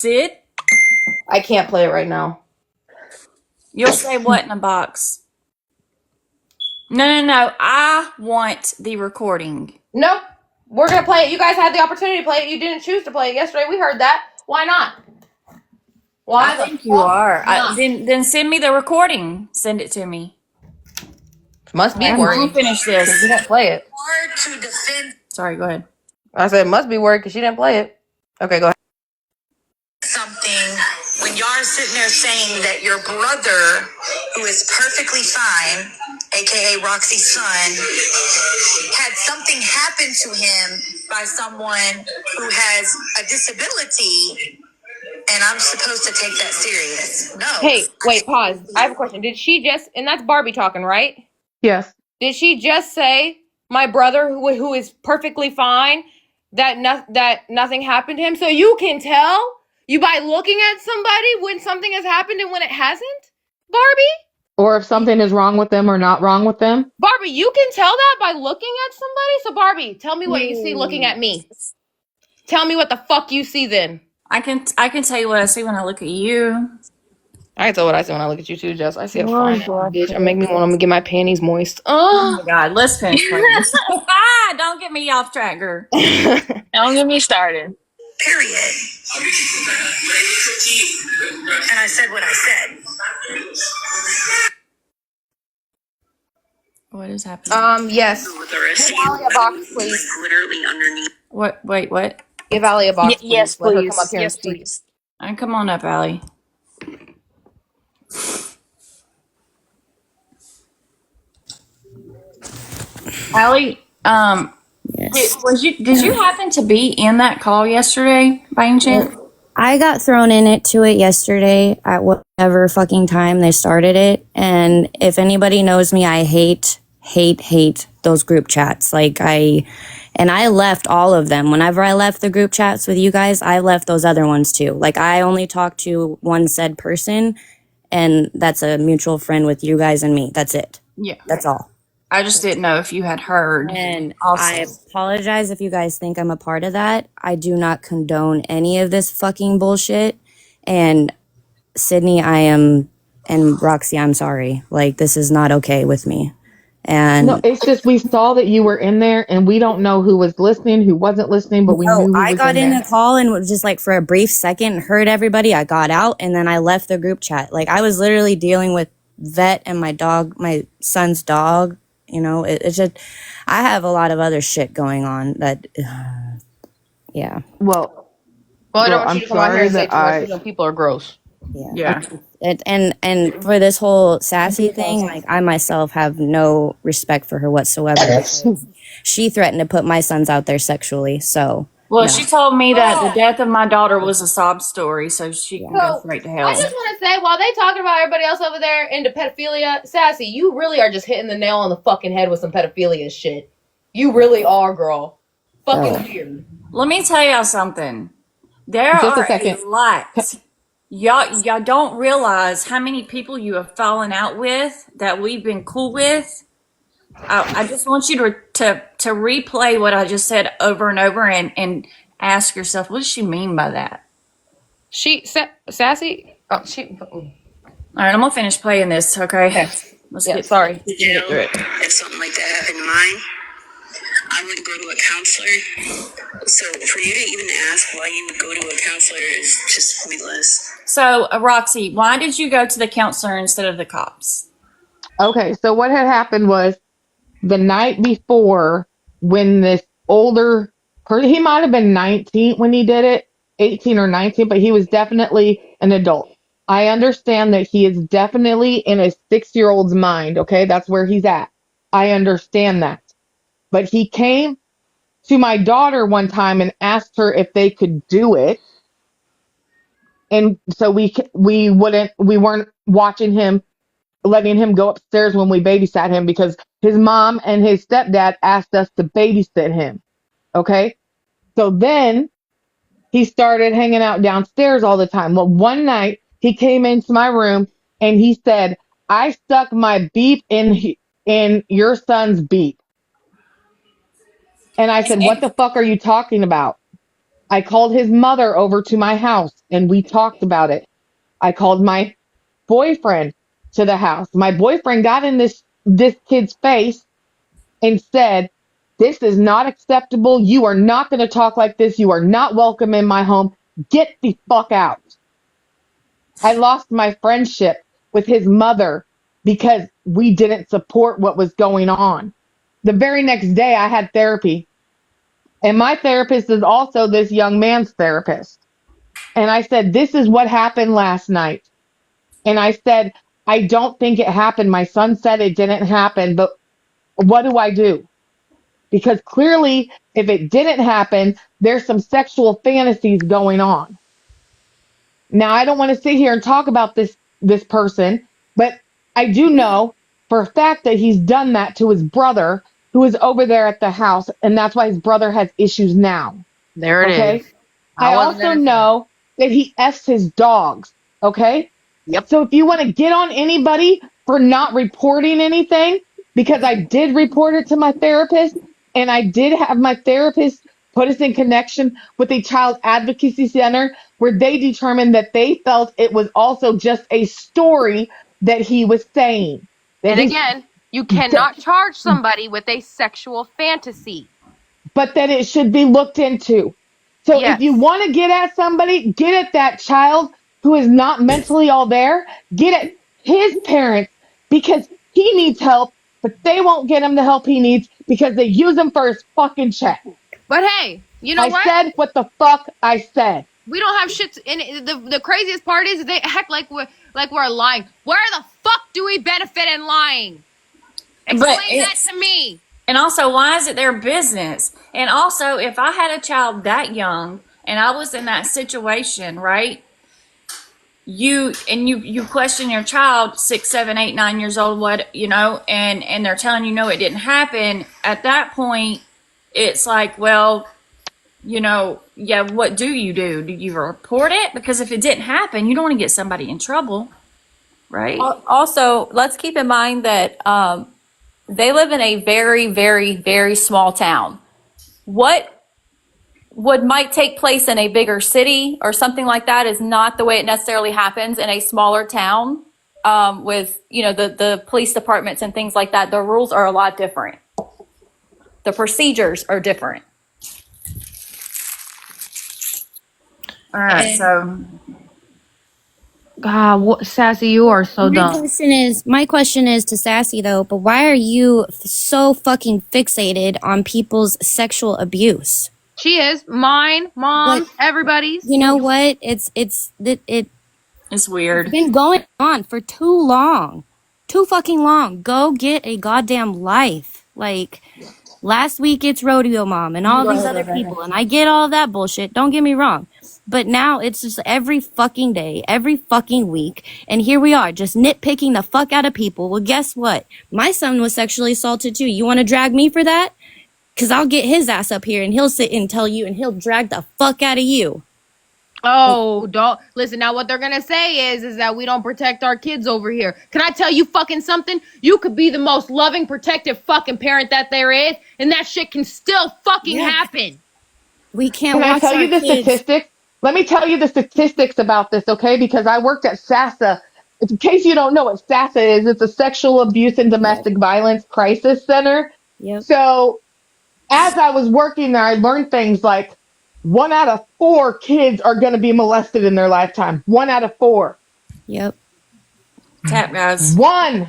Sid? I can't play it right now. You'll say what in a box? No. I want the recording. Nope. We're going to play it. You guys had the opportunity to play it. You didn't choose to play it yesterday. We heard that. Why not? Why I think you are. Then send me the recording. Send it to me. Must be I'm worried. gonna finish this. She didn't play it. Hard to defend Sorry, go ahead. I said must be worried because she didn't play it. Okay, go ahead. something when y'all are sitting there saying that your brother, who is perfectly fine, aka Roxy's son, had something happen to him by someone who has a disability, and I'm supposed to take that serious. No. Hey, wait, pause. I have a question. Did she just, and that's Barbie talking, right? Yes. Did she just say my brother who is perfectly fine, that nothing happened to him? So you can tell you by looking at somebody when something has happened and when it hasn't? Barbie? Or if something is wrong with them or not wrong with them. Barbie, you can tell that by looking at somebody? So Barbie, tell me what you see looking at me. Tell me what the fuck you see then. I can tell you what I see when I look at you. I can tell what I see when I look at you too, Jess. I see a fine bitch. It make me want to get my panties moist. Oh my god, let's finish playing this. Don't get me off track, girl. Don't get me started. Period. And I said what I said. What is happening? Yes. Give Allie a box, please. Literally underneath. What? Wait, what? Give Allie a box, please. Yes, Let her please. come up here Yes, and speak. please. Come on up, Allie. Allie, Yes. did you happen to be in that call yesterday by any chance? I got thrown into it yesterday at whatever fucking time they started it. And if anybody knows me, I hate those group chats. I left all of them. Whenever I left the group chats with you guys, I left those other ones too. I only talked to one said person, and that's a mutual friend with you guys and me. That's it. Yeah. That's all. I just didn't know if you had heard. And Also. I apologize if you guys think I'm a part of that. I do not condone any of this fucking bullshit. And Sydney, and Roxy, I'm sorry. This is not okay with me. And No, it's just we saw that you were in there, and we don't know who was listening, who wasn't listening, but we knew who I was got in there. the call and was just for a brief second, heard everybody. I got out, and then I left the group chat. I was literally dealing with Vet and my dog, my son's dog. It's just, I have a lot of other shit going on that, yeah. Well, I don't want you to come out here and say that too much because people are gross. Yeah. And for this whole sassy thing, I myself have no respect for her whatsoever. She threatened to put my sons out there sexually, so. Well, no. she told me that the death of my daughter was a sob story, so she can go straight to hell. I just want to say, while they talking about everybody else over there into pedophilia, Sassy, you really are just hitting the nail on the fucking head with some pedophilia shit. You really are, girl. Fucking weird. Let me tell y'all something. There Just a are second. a lot. Y'all don't realize how many people you have fallen out with that we've been cool with. I just want you to replay what I just said over and over and ask yourself, what does she mean by that? Sassy? Oh, All right, I'm gonna finish playing this, okay? Let's get sorry. get through it. If something like that happened to mine, I would go to a counselor. So for you to even ask why you would go to a counselor is just pointless. So, Roxy, why did you go to the counselor instead of the cops? okay, so what had happened was the night before when this older person, he might have been 19 when he did it, 18 or 19, but he was definitely an adult. I understand that he is definitely in a 6-year-old's mind, okay? That's where he's at. I understand that. But he came to my daughter one time and asked her if they could do it. And so we weren't watching him, letting him go upstairs when we babysat him because his mom and his stepdad asked us to babysit him. Okay. So then he started hanging out downstairs all the time. Well, one night he came into my room and he said, I stuck my beep in your son's beep. And I said, what the fuck are you talking about? I called his mother over to my house and we talked about it. I called my boyfriend to the house. My boyfriend got in this kid's face and said, "This is not acceptable. You are not going to talk like this. You are not welcome in my home. Get the fuck out." I lost my friendship with his mother because we didn't support what was going on. The very next day, I had therapy. And my therapist is also this young man's therapist. And I said, "This is what happened last night." And I said, "I don't think it happened. My son said it didn't happen, but what do I do?" Because clearly, if it didn't happen, there's some sexual fantasies going on. Now, I don't want to sit here and talk about this person, but I do know for a fact that he's done that to his brother, who is over there at the house, and that's why his brother has issues now. There it Okay? is. I also know that he F's his dogs. Okay? Yep. So if you want to get on anybody for not reporting anything, because I did report it to my therapist, and I did have my therapist put us in connection with a child advocacy center where they determined that they felt it was also just a story that he was saying. That And his- again, you cannot charge somebody with a sexual fantasy. but that it should be looked into. So Yes. if you want to get at somebody, get at that child who is not mentally all there. Get at his parents because he needs help, but they won't get him the help he needs because they use him for his fucking check. But hey, you know I what? said what the fuck I said. We don't have shit. And the craziest part is they act like we're lying. Where the fuck do we benefit in lying? Explain that to me. And also, why is it their business? And also, if I had a child that young and I was in that situation, right? You question your child 6, 7, 8, 9 years old, and they're telling you no, it didn't happen. At that point, it's like, well, yeah, what do? Do you report it? Because if it didn't happen, you don't want to get somebody in trouble, right? Also, let's keep in mind that they live in a very, very, very small town. What might take place in a bigger city or something like that is not the way it necessarily happens in a smaller town with, the police departments and things like that. The rules are a lot different. The procedures are different. All right, so God, what, Sassy, you are so dumb. My question is to Sassy though, but why are you so fucking fixated on people's sexual abuse? She is mine, mom, But- everybody's. You know what? It's weird. been going on for too long. Too fucking long. Go get a goddamn life. Like, last week it's Rodeo Mom and all these other people, and I get all that bullshit, don't get me wrong. But now it's just every fucking day, every fucking week, and here we are, just nitpicking the fuck out of people. Well, guess what? My son was sexually assaulted too. You want to drag me for that? Because I'll get his ass up here, and he'll sit and tell you, and he'll drag the fuck out of you. Oh, don't listen. Now, what they're gonna say is that we don't protect our kids over here. Can I tell you fucking something? You could be the most loving, protective fucking parent that there is, and that shit can still fucking happen. We can't. Can I watch tell our you the kids. statistics? Let me tell you the statistics about this, okay? Because I worked at SASA. In case you don't know what SASA is, it's a Sexual Abuse and Domestic Violence Crisis Center. Yep. So as I was working there, I learned things like 1 out of 4 kids are going to be molested in their lifetime. 1 out of 4. Yep. Tap, guys. 1.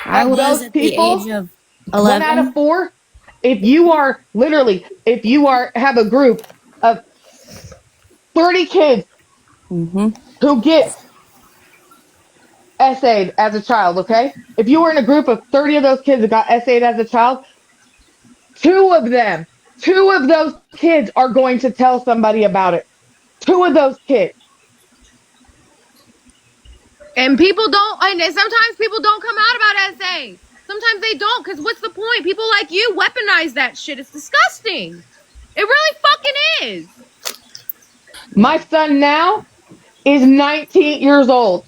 I Of was those at people, the age of 1 out 11. of 4. If you have a group of 30 kids who get SA'd as a child, okay? If you were in a group of 30 of those kids that got SA'd as a child, 2 of those kids are going to tell somebody about it. 2 of those kids. And people don't, and sometimes people don't come out about SA. Sometimes they don't, because what's the point? People like you weaponize that shit. It's disgusting. It really fucking is. My son now is 19 years old.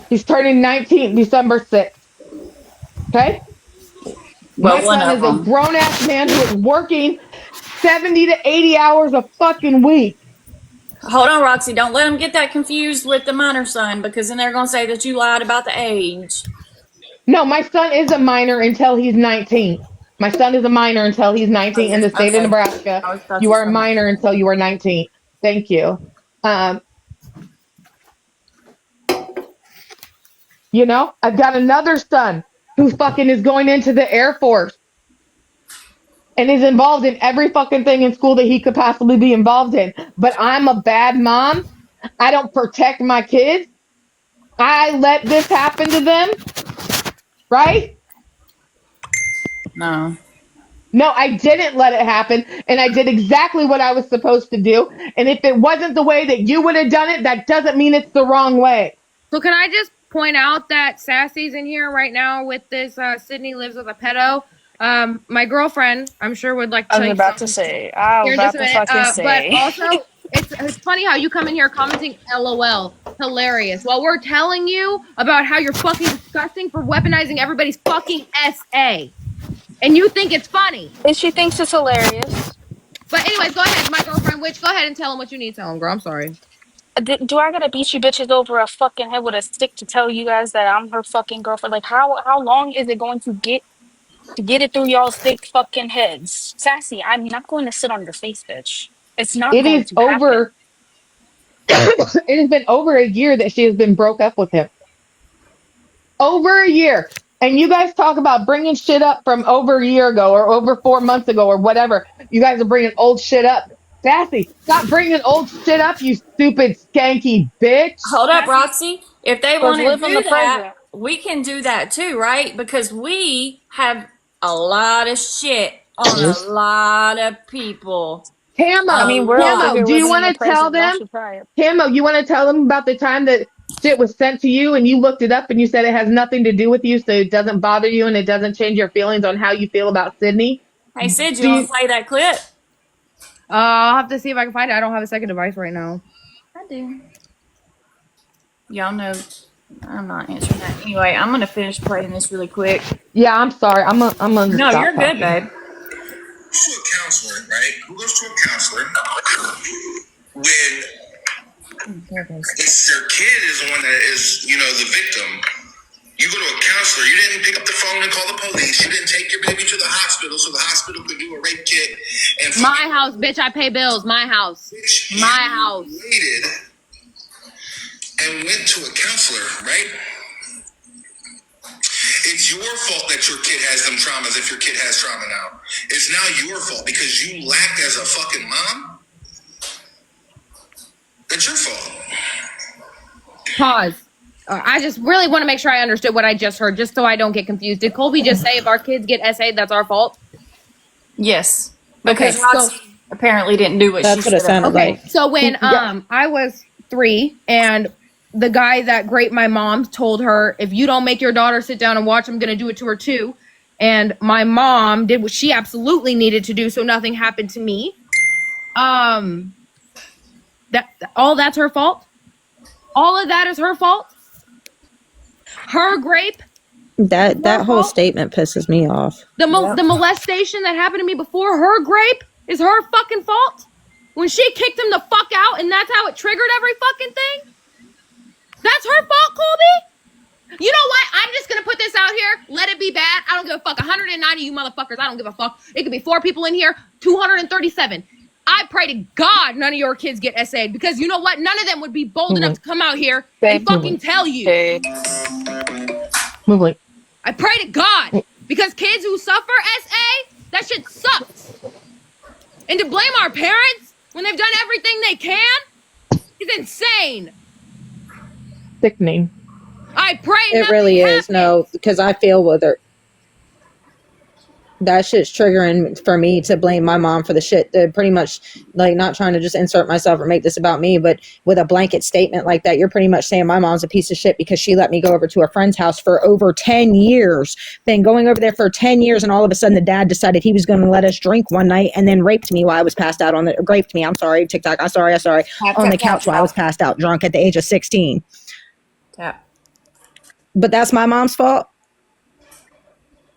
He's turning 19 December 6th. Okay? Well, My one son of is a them. grown-ass man who is working 70 to 80 hours a fucking week. Hold on, Roxy. Don't let them get that confused with the minor son, because then they're going to say that you lied about the age. No, my son is a minor until he's 19. My son is a minor until he's 19 in the state of Okay. Nebraska. I thought You you are a said that. minor until you are 19. Thank you. You know, I've got another son who fucking is going into the Air Force and is involved in every fucking thing in school that he could possibly be involved in. But I'm a bad mom. I don't protect my kids. I let this happen to them, right? No. No, I didn't let it happen, and I did exactly what I was supposed to do. And if it wasn't the way that you would have done it, that doesn't mean it's the wrong way. So can I just point out that Sassy's in here right now with this Sydney lives with a pedo. My girlfriend, I'm sure, would like to I tell was you about to something say. I was here in just about a to minute. fucking But say. also, it's funny how you come in here commenting LOL, hilarious, while we're telling you about how you're fucking disgusting for weaponizing everybody's fucking SA, and you think it's funny. And she thinks it's hilarious. But anyways, go ahead, my girlfriend. Witch, go ahead and tell him what you need to tell him, girl. I'm sorry. Do I gotta beat you bitches over a fucking head with a stick to tell you guys that I'm her fucking girlfriend? Like, how long is it going to get it through y'all's thick fucking heads? Sassy, I'm not going to sit on your face, bitch. It's not It going is to happen. over. It has been over a year that she has been broke up with him. Over a year. And you guys talk about bringing shit up from over a year ago or over 4 months ago or whatever. You guys are bringing old shit up. Sassy, stop bringing old shit up, you stupid skanky bitch. Hold up, Roxy. If they Let's want to live in the do that, present. we can do that too, right? Because we have a lot of shit on a lot of people. I A Camo, mean, we're over lot. Camo, here do you living in want the to tell present. Y'all them? should try it. Camo, you want to tell them about the time that shit was sent to you and you looked it up and you said it has nothing to do with you, so it doesn't bother you and it doesn't change your feelings on how you feel about Sydney? Hey, Sid, you Do want you, to play that clip? I'll have to see if I can find it. I don't have a second device right now. I do. Y'all know I'm not answering that. Anyway, I'm going to finish playing this really quick. yeah, I'm sorry. I'm gonna No, stop you're good, talking. babe. To a counselor, right? Who goes to a counselor when it's their kid is the one that is, the victim? You go to a counselor, you didn't pick up the phone and call the police, you didn't take your baby to the hospital so the hospital could do a rape kit and My house, bitch. I pay bills. My house. bitch, My you house. waited and went to a counselor, right? It's your fault that your kid has them traumas if your kid has trauma now. It's now your fault because you lacked as a fucking mom. That's your fault. Pause. I just really want to make sure I understood what I just heard, just so I don't get confused. Did Colby just say if our kids get SA, that's our fault? Yes. Okay, Because Roxy apparently didn't do what she That's what it should have. sounded Okay, like. so when Yeah. I was 3 and the guy that raped my mom told her, if you don't make your daughter sit down and watch, I'm going to do it to her too. And my mom did what she absolutely needed to do so nothing happened to me. That all that's her fault? All of that is her fault? Her grape? That whole fault? statement pisses me off. The molestation that happened to me before her grape is her fucking fault? When she kicked him the fuck out and that's how it triggered every fucking thing? That's her fault, Colby? You know what? I'm just gonna put this out here. Let it be bad. I don't give a fuck. 190 you motherfuckers. I don't give a fuck. It could be 4 people in here. 237. I pray to God none of your kids get SA'd because you know what? None of them would be bold enough to come out here and fucking tell you. Hey. Move like I pray to God because kids who suffer SA, that shit sucks. And to blame our parents when they've done everything they can is insane. sickening. I pray It really is. happens. No, because I feel with her. That shit's triggering for me to blame my mom for the shit. Pretty much, like, not trying to just insert myself or make this about me, but with a blanket statement like that, you're pretty much saying my mom's a piece of shit because she let me go over to a friend's house for over 10 years. Been going over there for 10 years, and all of a sudden the dad decided he was going to let us drink one night and then raped me while I was passed out on the, raped me, I'm sorry, TikTok, I'm sorry, on the couch while I was passed out drunk at the age of 16. Tap. But that's my mom's fault?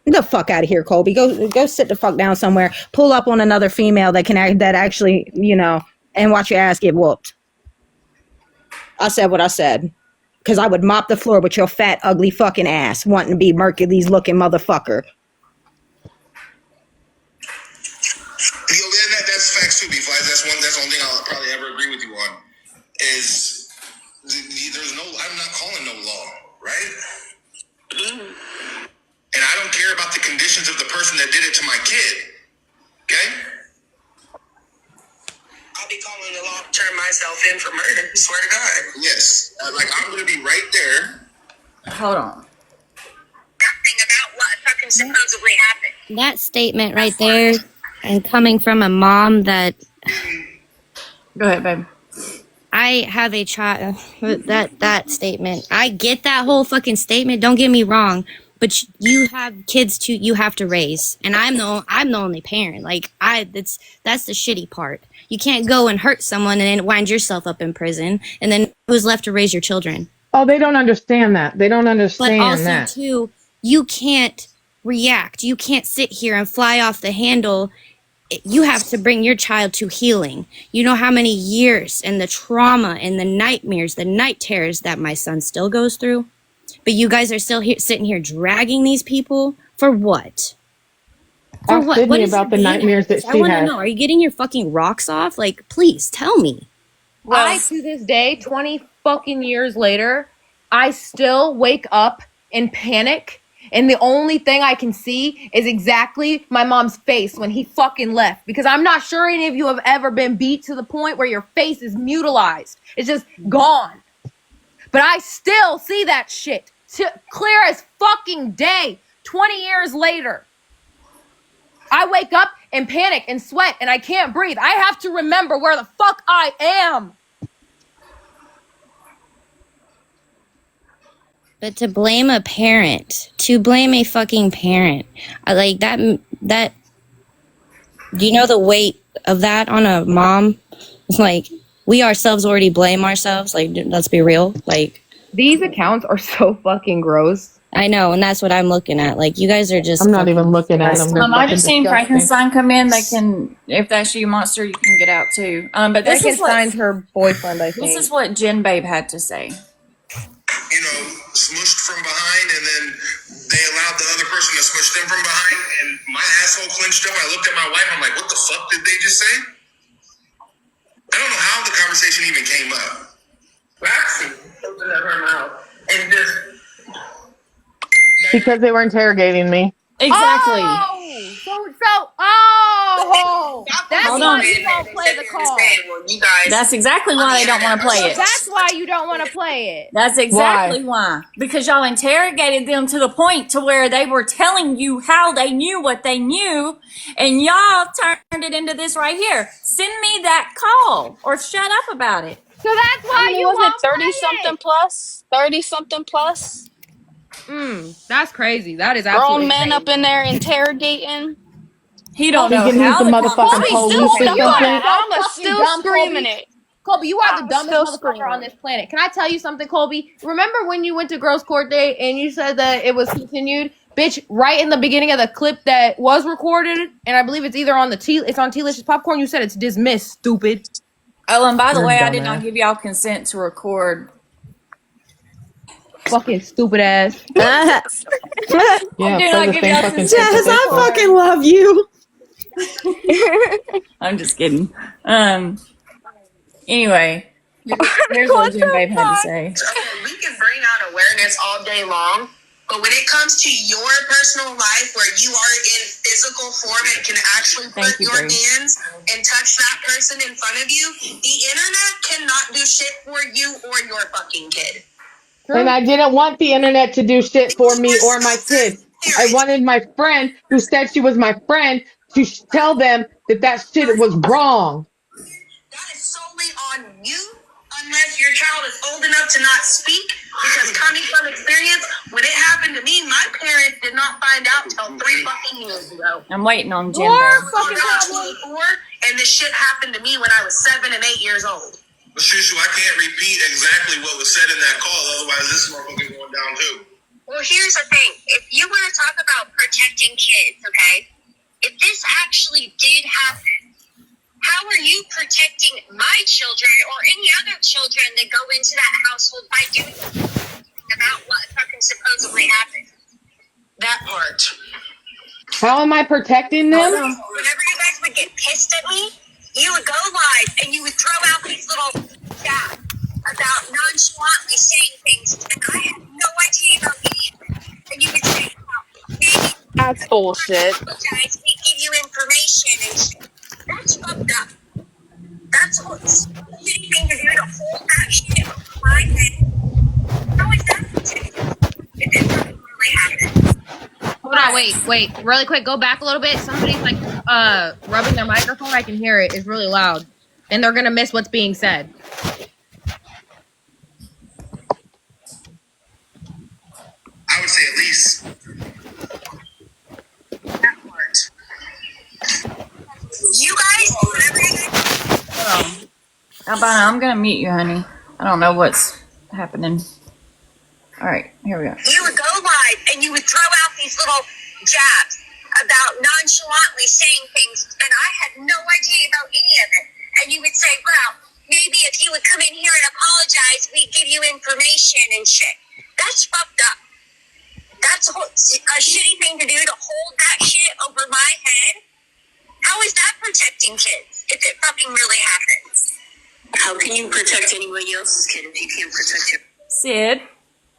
The fuck out of here, Colby. Go sit the fuck down somewhere. Pull up on another female that actually, and watch your ass get whooped. I said what I said. Because I would mop the floor with your fat, ugly fucking ass, wanting to be Mercules looking motherfucker. That's facts too, B-Fly. That's one thing I'll probably ever agree with you on. Is I'm not calling no law, right? And I don't care about the conditions of the person that did it to my kid. Okay? I'll be calling the law to turn myself in for murder. Swear to God. Yes. I'm going to be right there. Hold on. Nothing about what fucking supposedly happened. That statement right there, and coming from a mom that... Go ahead, babe. I have a child. That statement. I get that whole fucking statement. Don't get me wrong, but you have kids you have to raise, and I'm the only parent. That's the shitty part. You can't go and hurt someone and then wind yourself up in prison, and then who's left to raise your children? Oh, they don't understand that. They don't understand but also, that. too, you can't react. You can't sit here and fly off the handle. You have to bring your child to healing. You know how many years and the trauma and the nightmares, the night terrors that my son still goes through? But you guys are still here, sitting here dragging these people for what? For Ask Sydney about the nightmares that she I want to has. know. Are you getting your fucking rocks off? Please tell me. I, to this day, 20 fucking years later, I still wake up in panic. And the only thing I can see is exactly my mom's face when he fucking left. Because I'm not sure any of you have ever been beat to the point where your face is mutilized. It's just gone. But I still see that shit. Clear as fucking day. 20 years later. I wake up and panic and sweat and I can't breathe. I have to remember where the fuck I am. But to blame a parent, to blame a fucking parent, that, do you know the weight of that on a mom? We ourselves already blame ourselves. Let's be real. These accounts are so fucking gross. I know, and that's what I'm looking at. You guys are just... I'm not even looking at them. I just seen Frankenstein come in. They can, if that's you, Monster, you can get out too. But this is Frankenstein's her boyfriend, I think. This is what Jen Babe had to say. Smushed from behind, and then they allowed the other person to smush them from behind, and my asshole clenched up. I looked at my wife, I'm like, what the fuck did they just say? I don't know how the conversation even came up. Roxy opened up her mouth and just... Because they were interrogating me. Exactly. That's why you don't play the call. That's exactly why they don't want to play it. That's why you don't want to play it. That's exactly why. Because y'all interrogated them to the point to where they were telling you how they knew what they knew, and y'all turned it into this right here. Send me that call or shut up about it. So that's why you was won't it 30 something plus? 30 something plus? That's crazy. That is absolutely Grown men crazy. up in there interrogating. He don't know Thinking he's how the the motherfucking police or something. I'm still screaming it. Colby, you are the dumbest still motherfucker screaming. on this planet. Can I tell you something, Colby? Remember when you went to girls' court day and you said that it was continued? Bitch, right in the beginning of the clip that was recorded, and I believe it's either on it's on T-Licious Popcorn, you said it's dismissed, stupid. Oh, and by the You're way, I dumbass. did not give y'all consent to record. Fucking stupid ass. Yeah, did play not the give same y'all fucking consent. shit Jess, that I they play. fucking love you. I'm just kidding. Anyway, here's what Jen Babe had to say. Okay, we can bring out awareness all day long, but when it comes to your personal life where you are in physical form and can actually put Thank you, your babe. hands and touch that person in front of you, the internet cannot do shit for you or your fucking kid. And I didn't want the internet to do shit for me or my kids. I wanted my friend, who said she was my friend, to tell them that shit was wrong. That is solely on you, unless your child is old enough to not speak. Because coming from experience, when it happened to me, my parents did not find out till 3 fucking years ago. I'm waiting on Jen I Babe. was on 24, and this shit happened to me when I was 7 and 8 years old. Shushu, I can't repeat exactly what was said in that call, otherwise this motherfucker's going down too. Well, here's the thing. If you want to talk about protecting kids, okay? If this actually did happen, how are you protecting my children or any other children that go into that household by doing about what fucking supposedly happened? That part. How am I protecting them? Whenever you guys would get pissed at me, you would go live and you would throw out these little jabs about nonchalantly saying things, and I had no idea about any of it. And you would say, well, maybe That's bullshit. apologize, we give you information and shit. That's fucked up. That's a shitty thing to do, to hold that shit over my head. How is that protected? If it doesn't really happen. Hold on, wait, really quick, go back a little bit. Somebody's like rubbing their microphone. I can hear it. It's really loud. And they're gonna miss what's being said. I would say at least That part. You guys, whenever you guys Albina, I'm gonna mute you, honey. I don't know what's happening. All right, here we go. you would go live and you would throw out these little jabs about nonchalantly saying things, and I had no idea about any of it. And you would say, well, maybe if you would come in here and apologize, we'd give you information and shit. That's fucked up. That's a shitty thing to do, to hold that shit over my head. How is that protecting kids if it fucking really happens? How can you protect anybody else's kid if you can't protect your... Sid,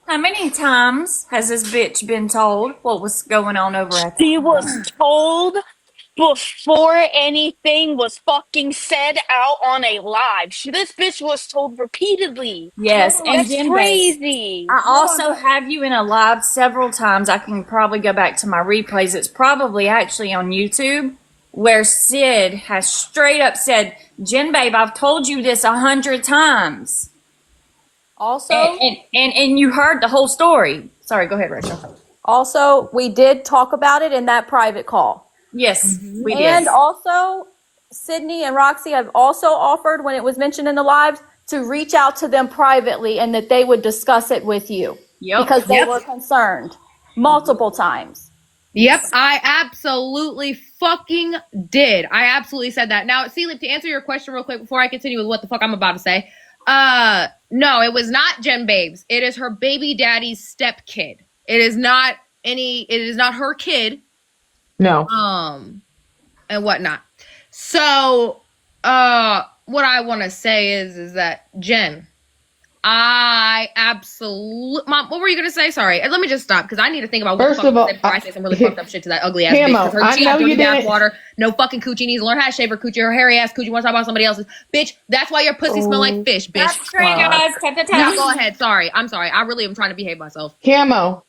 how many times has this bitch been told what was going on over at the... She was told before anything was fucking said out on a live. This bitch was told repeatedly. Yes, and That's Jen, crazy. I also have you in a live several times. I can probably go back to my replays. It's probably actually on YouTube, where Sid has straight up said, Jen babe, I've told you this 100 times. Also, And you heard the whole story. Sorry, go ahead, Rachel. also, we did talk about it in that private call. Yes, we did. And also, Sydney and Roxy have also offered, when it was mentioned in the lives, to reach out to them privately and that they would discuss it with you. Yep. Because they were concerned multiple times. Yep, I absolutely fucking did. I absolutely said that. Now, Seelip, to answer your question real quick before I continue with what the fuck I'm about to say. No, it was not Jen Babes. It is her baby daddy's step kid. It is not her kid. No. And whatnot. So, what I want to say is that Jen, I absolutely, Mom, what were you gonna say? Sorry, let me just stop because I need to think about what First the fuck of all, I said before I say some really fucked up shit to that ugly ass bitch. Camo, Because her I cheese know dirty you didn't- bathwater, no fucking coochie, needs to learn how to shave her coochie, her hairy ass coochie. Want to talk about somebody else's bitch? That's why your pussy smell like fish, bitch. That's straight, guys. Cut the Now tape. go ahead. Sorry, I'm sorry. I really am trying to behave myself. Camo,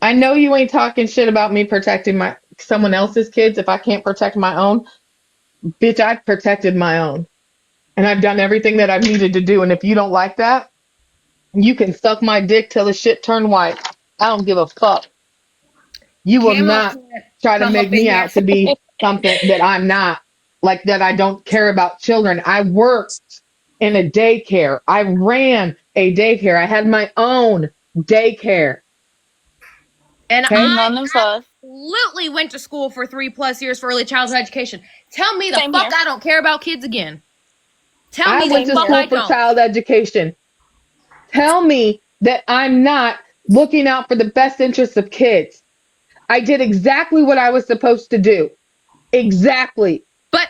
I know you ain't talking shit about me protecting someone else's kids if I can't protect my own. Bitch, I've protected my own. And I've done everything that I've needed to do. And if you don't like that, you can suck my dick till the shit turn white. I don't give a fuck. You will Camo not can't try to come make up in me here. out to be something that I'm not. Like that I don't care about children. I worked in a daycare. I ran a daycare. I had my own daycare. And Okay. I None of us. absolutely went to school for 3+ years for early childhood education. Tell me the Same fuck here. I don't care about kids again. Tell I me went the to fuck school I for don't. child education. Tell me that I'm not looking out for the best interests of kids. I did exactly what I was supposed to do. Exactly. But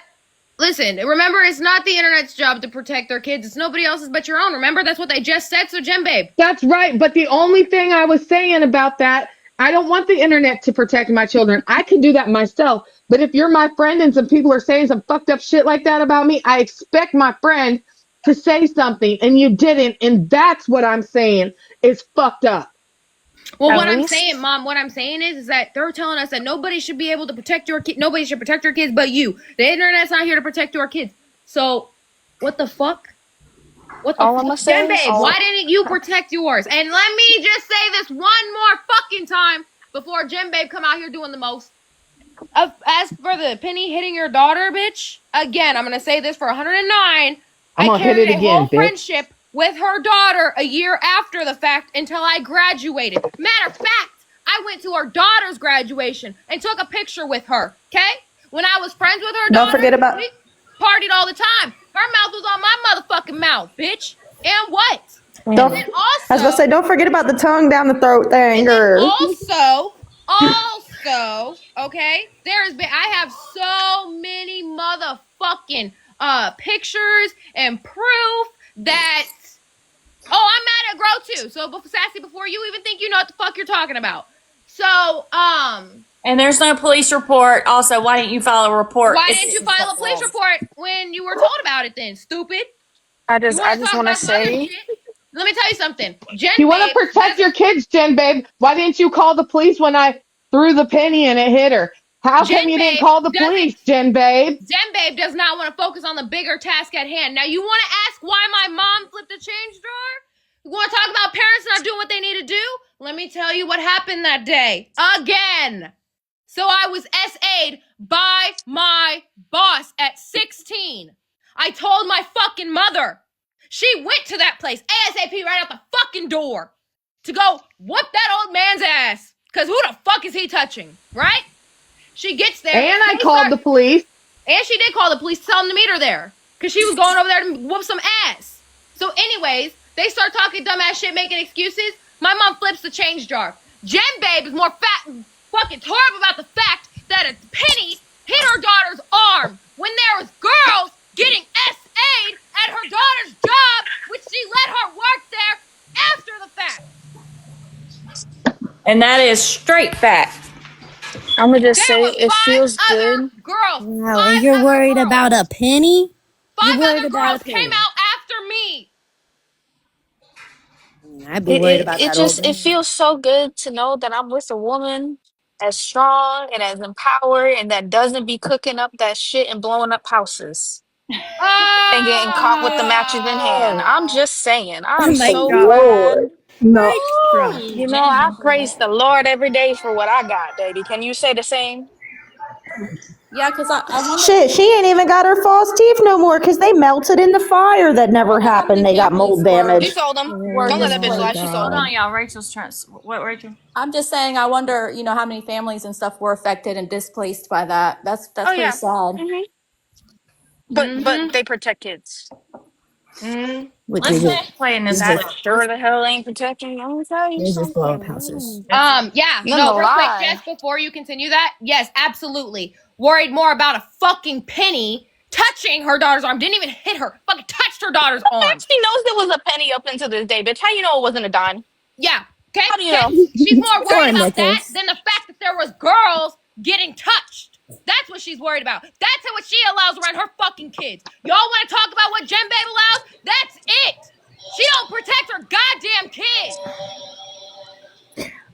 listen, remember, it's not the internet's job to protect their kids. It's nobody else's but your own. Remember, that's what they just said. So, Jen babe, That's right. But the only thing I was saying about that, I don't want the internet to protect my children. I can do that myself. But if you're my friend and some people are saying some fucked up shit like that about me, I expect my friend to say something, and you didn't. And that's what I'm saying is fucked up. well, At what I'm least- saying, Mom, what I'm saying is that they're telling us that nobody should be able to protect your kid. Nobody should protect your kids but you. The internet's not here to protect your kids. So, what the fuck? What the All fuck? I'ma say Jen is- babe, why didn't you protect yours? And let me just say this one more fucking time before Jen babe come out here doing the most. As for the penny hitting your daughter, bitch, again, I'm gonna say this for 109. I'm gonna hit carried it a again, whole bitch. friendship with her daughter a year after the fact until I graduated. Matter of fact, I went to her daughter's graduation and took a picture with her, okay? When I was friends with her Don't daughter, forget about. we partied all the time. Her mouth was on my motherfucking mouth, bitch. And what? Don't, And then I was about to also, say, don't forget about the tongue down the throat thing. and then Or also, okay, I have so many motherfucking pictures and proof that I'm mad at Grow too. So Sassy, before you even think you know what the fuck you're talking about. So, And there's no police report. Also, why didn't you file a report? why didn't you file a police report when you were told about it then, stupid? I You just want to talk want to about some other say, shit? Let me tell you something. Jen You want to Babe protect has your kids, Jen, babe. Why didn't you call the police when I threw the penny and it hit her? How come Jen you didn't Babe call the doesn't police, Jen, babe? Jen Babe does not want to focus on the bigger task at hand. Now, you want to ask why my mom flipped the change drawer? You want to talk about parents not doing what they need to do? Let me tell you what happened that day. Again. So I was SA'd by my boss at 16. I told my fucking mother. She went to that place ASAP right out the fucking door to go whoop that old man's ass. Because who the fuck is he touching, right? She gets there. And I called the police. And she did call the police to tell them to meet her there. Because she was going over there to whoop some ass. So anyways, they start talking dumbass shit, making excuses. My mom flips the change jar. Jen Babe is more fucking tore up about the fact that a penny hit her daughter's arm when there was girls getting SA'd at her daughter's job, which she let her work there after the fact. And that is straight fact. I'm gonna just There say, were it five feels other good. girls. Wow, Five and you're other worried girls. about a penny? You're Five worried other about girls a came penny. out after me. I'd be worried about that old It man. feels so good to know that I'm with a woman as strong and as empowered and that doesn't be cooking up that shit and blowing up houses and getting caught with the matches in hand. I'm just saying, I'm Mic so drop. glad. no. Mic drop. You know, I praise the Lord every day for what I got, baby. Can you say the same? Yeah, because I wonder. Shit, she ain't even got her false teeth no more because they melted in the fire that never Wonder how happened. many They got families mold She damage. sold them. were Don't let Oh that bitch my lie. She displaced. sold Hold them. God. on, y'all. Rachel's trying. What, Rachel? I'm just saying, I wonder, how many families and stuff were affected and displaced by that. That's Oh pretty yeah. sad. hmm But Mm-hmm. they protect kids. Mm-hmm. Which Let's is finish it. playing this It's That clip. just, sure the hell ain't protecting. Let me tell you they just blow up something. houses. Yeah, You no, gonna real quick, lie. Jess, before you continue that, yes, absolutely. Worried more about a fucking penny touching her daughter's arm. Didn't even hit her. Fucking touched her daughter's arm. She knows there was a penny up until this day, bitch. How you know it wasn't a dime? Yeah, okay, How do you okay. know? She's more Or worried a about that necklace. than the fact that there was girls getting touched. That's what she's worried about. That's what she allows around her fucking kids. Y'all want to talk about what Jen Babe allows? That's it. She don't protect her goddamn kids.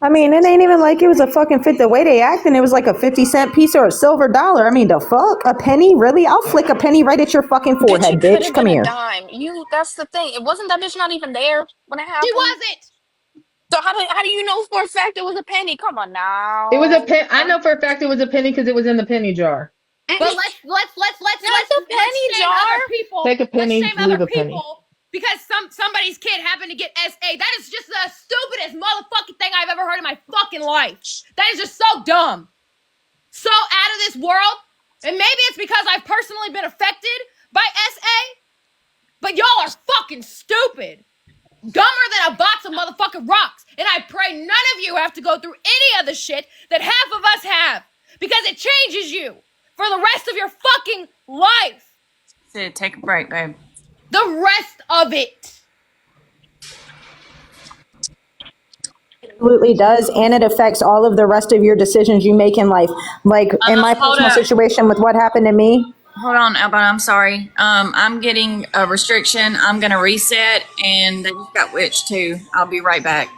I mean, it ain't even like it was a fucking fit. The way they acting, it was like a 50-cent piece or a silver dollar. I mean, the fuck? A penny? Really? I'll flick a penny right at your fucking Bitch, forehead, it could bitch. have Come been a here. dime. That's the thing. It wasn't that bitch not even there when it She happened. wasn't. So how do you know for a fact it was a penny? Come on It was a now. pen. I know for a fact it was a penny because it was in the penny jar. But Mm-mm. Not the let's penny shame jar. other people. Take a Let's penny, shame leave other a penny. people because somebody's kid happened to get SA. That is just the stupidest motherfucking thing I've ever heard in my fucking life. That is just so dumb. So out of this world. And maybe it's because I've personally been affected by SA, but y'all are fucking stupid. Dumber than a box of motherfucking rocks. And I pray none of you have to go through any of the shit that half of us have. Because it changes you for the rest of your fucking life. Sid, take a break, babe. The rest of it. Absolutely does, and it affects all of the rest of your decisions you make in life. Like in my Hold personal up. situation with what happened to me. Hold on, Albert. I'm sorry. I'm getting a restriction. I'm gonna reset, and they just got witch too. I'll be right back.